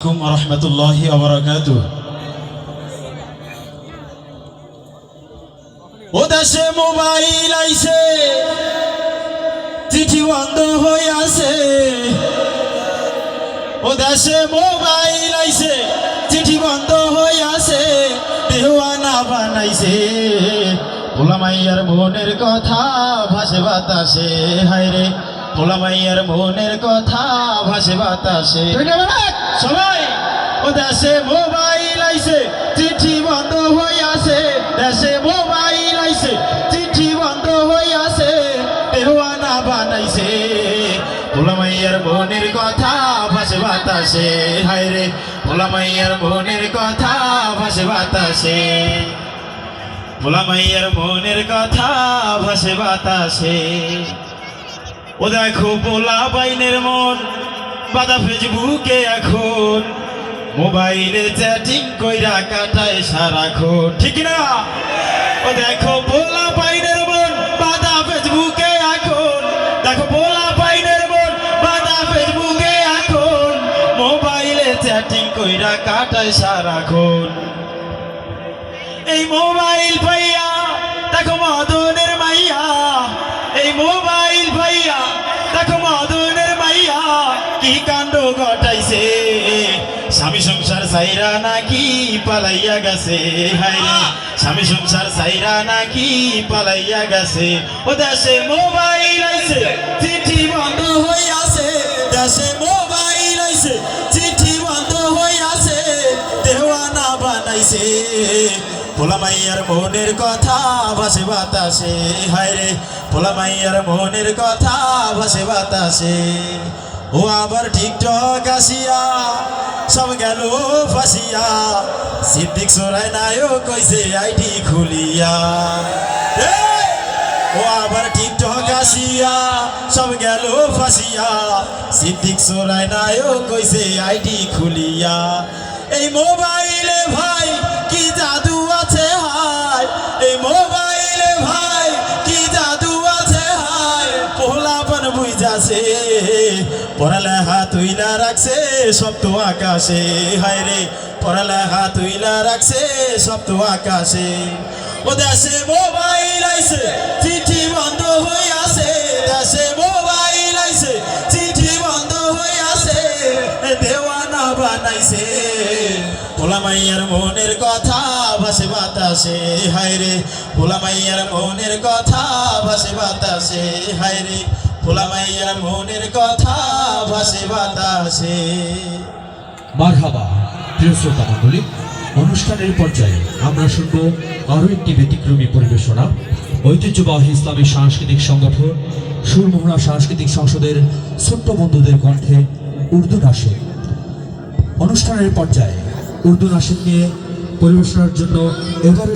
রহমতুল্লাহি ওয়া বারাকাতুহু। ও দেশে মোবাইল আইছে, চিঠি বন্ধ হয়ে আছে। ও দেশে মোবাইল আইছে, চিঠি বন্ধ হয়ে আছে। দেওয়ানা বানাইছে পোলামাইয়ার মনের কথা ভাসে বাতাসে। হায়রে পোলামাইয়ার মনের কথা ভাসে বাতাসে। সবাই ও দেশে মোবাইল আইছে, চিঠি বন্ধ হয়ে আছে। দেশে মোবাইল আইছে, চিঠি বন্ধ হয়ে আছে। দেওয়ানা বানাইছে পোলামাইয়ার মনের কথা ভাসে বাতাসে। হায়রে পোলামাইয়ার মনের কথা ভাসে বাতাসে। পোলামাইয়ার মনের কথা ভাসে বাতাসে। ও দেখো পোলা বাইনের মন বাদা ফেসবুকে এখন, মোবাইলে চ্যাটিং কইরা কাটায় সারাক্ষণ। ঠিক না? ও দেখো পোলা বাইনের মন বাদা ফেসবুকে এখন। দেখো পোলা বাইনের মন বাদা ফেসবুকে এখন, মোবাইলে চ্যাটিং কইরা কাটায় সারাক্ষণ। এই মোবাইল ভাইয়া দেখো মদনের মাইয়া, এই মোবাইল ভাইয়া দেখো মদনের মাইয়া কি কাণ্ড ঘটাইছে। স্বামী সংসার সাইরা নাকি পালাইয়া গেছে। হায়রে স্বামী সংসার সাইরা নাকি পালাইয়া গেছে। ও দেশে মোবাইল আইছে, চিঠি বন্ধ হয়ে আছে। দেশে মোবাইল আইছে, চিঠি বন্ধ হয়ে আছে। দেওয়ানা বানাইছে পোলামাইয়ার মনের কথা ভাসে বাতাসে। হায়রে পোলামাইয়ার মনের কথা ভাসে বাতাসে। ও আবার টিকটক আসিয়া সব গেল ফাঁসিয়া। সিদ্দিক সোরাই নায়ক কইছে আইডি খুলিয়া। ও আবার টিকটক আসিয়া সব গেল ফাঁসিয়া। সিদ্দিক সোরাই নায়ক কইছে আইডি খুলিয়া। এই মোবাইলে ভাই কি জাদু আছে হায়, এই মোবাইলে ভাই কি জাদু আছে হায়। পোলাপান বুঝাছে পড়ালেখা তুইলা রাখছে সপ্ত আকাশে। হায়রে পড়ালেখা তুইলা রাখছে সপ্ত আকাশে। ও দেশে মোবাইল আইছে, চিঠি বন্ধ হয়ে আছে। দেশে মোবাইল আইছে, চিঠি বন্ধ হয়ে আছে। দেওয়ানা বানাইছে পোলামাইয়ার মনের কথা ভাসে বাতাসে। হায়রে পোলামাইয়ার মনের কথা ভাসে বাতাসে। হায়রে পোলামাইয়ার মনের কথা ভাসে বাতাসে। মারহাবা প্রিয় শ্রোতা মণ্ডলী, অনুষ্ঠানের পর্যায়ে আমরা শুনব আরও একটি ব্যতিক্রমী পরিবেশনা। ঐতিহ্যবাহী ইসলামী সাংস্কৃতিক সংগঠন সুরমোহনা সাংস্কৃতিক সংসদের ছোট্ট বন্ধুদের কণ্ঠে উর্দু নাশিদ। অনুষ্ঠানের পর্যায়ে উর্দু নাশিদ নিয়ে পরিবেশনার জন্য এবারে